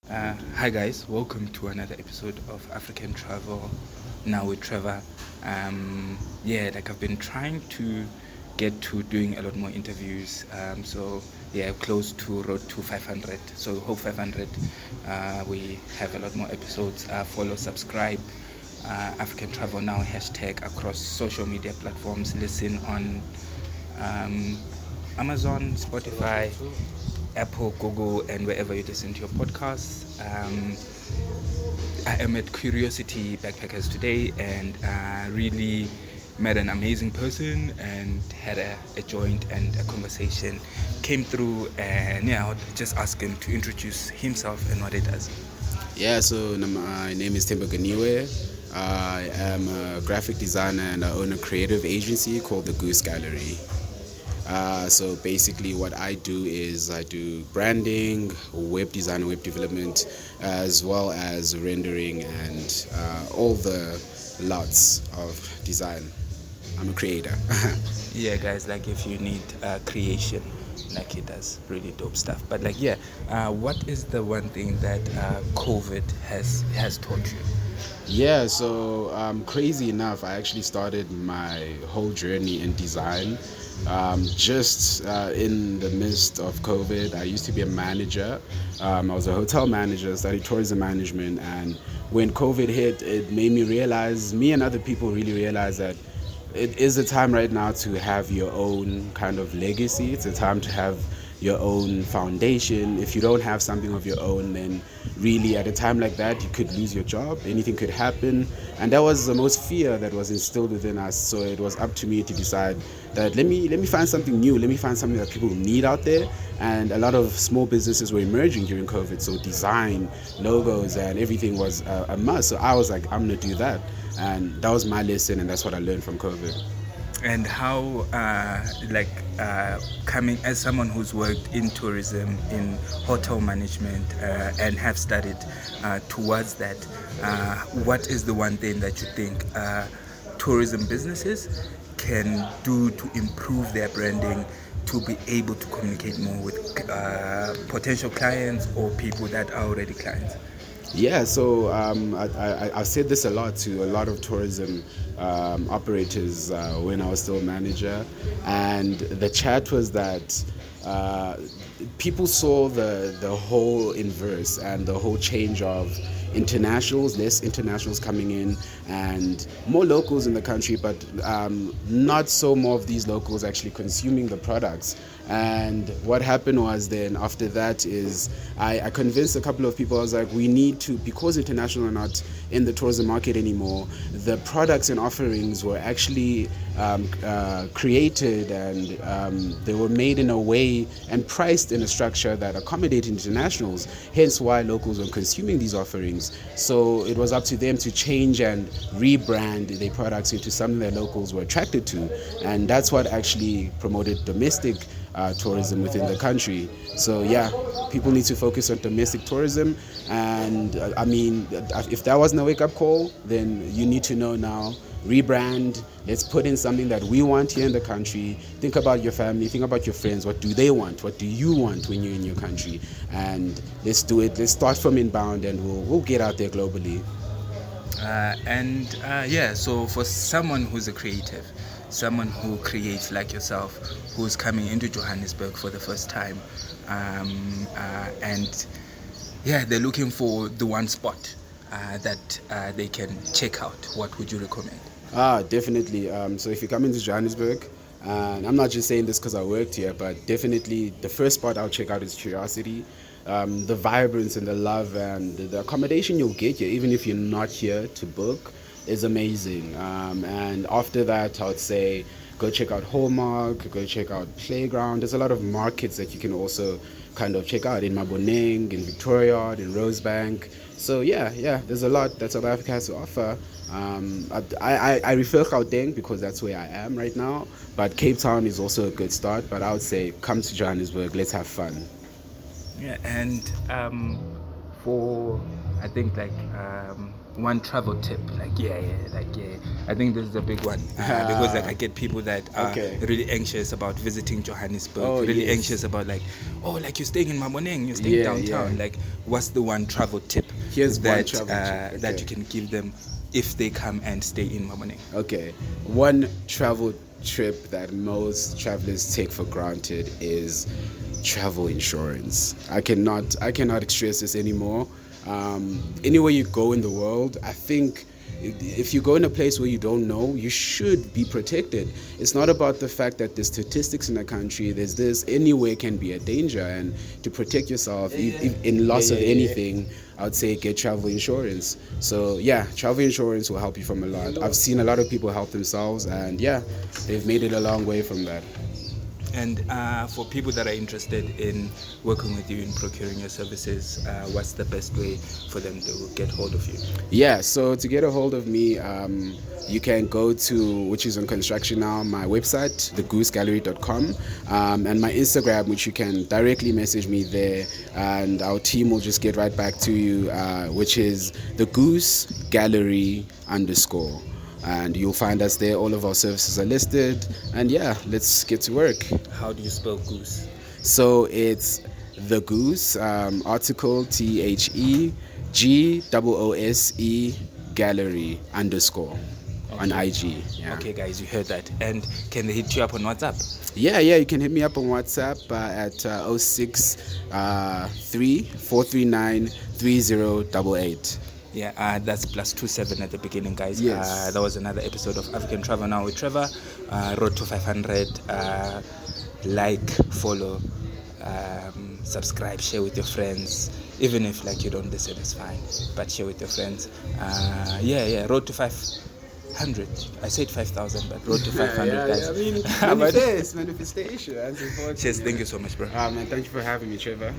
Hi guys, welcome to another episode of African Travel. Now with Trevor. Like I've been trying to get to doing a lot more interviews. Close to road to 500. So hope 500. We have a lot more episodes. Follow, subscribe. African Travel Now hashtag across social media platforms. Listen on um, Amazon, Spotify, Apple, Google, and wherever you listen to your podcasts. I am at Curiosity Backpackers today and really met an amazing person and had a joint and a conversation. Came through and I'll just ask him to introduce himself and what he does. Yeah, so my name is Themba. I am a graphic designer and I own a creative agency called the Goose Gallery. So basically, what I do is I do branding, web design, web development, as well as rendering and all the lots of design. I'm a creator. Yeah, guys, like if you need creation, like he does really dope stuff. But what is the one thing that COVID has taught you? Yeah, so crazy enough, I actually started my whole journey in design just in the midst of COVID. I used to be a manager. I was a hotel manager, studied tourism management, and when COVID hit, it made me realize, me and other people really realize that it is a time right now to have your own kind of legacy. It's a time to have your own foundation. If you don't have something of your own, then really at a time like that, you could lose your job. Anything could happen. And that was the most fear that was instilled within us. So it was up to me to decide that let me find something new. Let me find something that people need out there. And a lot of small businesses were emerging during COVID. So design, logos, and everything was a must. So I was like, I'm going to do that. And that was my lesson, and that's what I learned from COVID. And how coming as someone who's worked in tourism, in hotel management, and have studied towards that, what is the one thing that you think tourism businesses can do to improve their branding, to be able to communicate more with potential clients or people that are already clients? Yeah, so I've said this a lot to a lot of tourism operators when I was still manager, and the chat was that people saw the whole inverse and the whole change of internationals, less internationals coming in and more locals in the country, but not so more of these locals actually consuming the products. And what happened was then after that is I convinced a couple of people. I was like, we need to, because international are not in the tourism market anymore, the products and offerings were actually created and they were made in a way and priced in a structure that accommodated internationals, hence why locals were consuming these offerings. So it was up to them to change and rebrand their products into something that locals were attracted to, and that's what actually promoted domestic tourism within the country. So yeah, people need to focus on domestic tourism, and if that wasn't a wake-up call, then you need to know now. Rebrand. Let's put in something that we want here in the country. Think about your family. Think about your friends. What do they want? What do you want when you're in your country? And let's do it. Let's start from inbound, and we'll get out there globally. So for someone who's a creative, someone who creates like yourself, who's coming into Johannesburg for the first time, they're looking for the one spot that they can check out, what would you recommend? Definitely. So if you come into Johannesburg, and I'm not just saying this because I worked here, but definitely the first spot I'll check out is Curiosity. The vibrance and the love and the accommodation you'll get here, even if you're not here to book, is amazing. And after that, I would say go check out Hallmark, go check out Playground. There's a lot of markets that you can also kind of check out in Maboneng, in Victoria, in Rosebank. So yeah, there's a lot that South Africa has to offer. I refer Gauteng because that's where I am right now, but Cape Town is also a good start. But I would say come to Johannesburg, let's have fun. Yeah, and for I think like one travel tip, like yeah, I think this is a big one because like I get people that are Okay. really anxious about visiting Johannesburg, Oh, really yes. anxious about like, oh, like you're staying in Mamoneng, you're staying Yeah, downtown. yeah. Like, what's the one travel tip Here's one that travel tip, that okay. you can give them if they come and stay in Mamoneng? Okay, one travel trip that most travelers take for granted is travel insurance. I cannot stress this anymore. Anywhere you go in the world, I think if you go in a place where you don't know, you should be protected. It's not about the fact that there's statistics in the country. There's this, anywhere can be a danger, and to protect yourself in loss of anything, I would say get travel insurance. So yeah, travel insurance will help you from a lot. I've seen a lot of people help themselves, and yeah, they've made it a long way from that. And for people that are interested in working with you in procuring your services, what's the best way for them to get hold of you? Yeah, so to get a hold of me, you can go to, which is on construction now, my website, thegoosegallery.com, and my Instagram, which you can directly message me there, and our team will just get right back to you, which is thegoosegallery_. And you'll find us there. All of our services are listed. And yeah, let's get to work. How do you spell goose? So it's the Goose, article THEGOOSE gallery _. On IG. Yeah. Okay, guys, you heard that. And can they hit you up on WhatsApp? Yeah, you can hit me up on WhatsApp at 063 439 3088. Yeah, that's +27 at the beginning, guys. Yes. That was another episode of African Travel Now with Trevor. Road to 500. Like, follow, subscribe, share with your friends. Even if like you don't listen, it's fine. But share with your friends. Road to 500. I said 5,000, but road to 500, guys. I mean, manifestation. That's important. Cheers, thank you so much, bro. Man, thank you for having me, Trevor.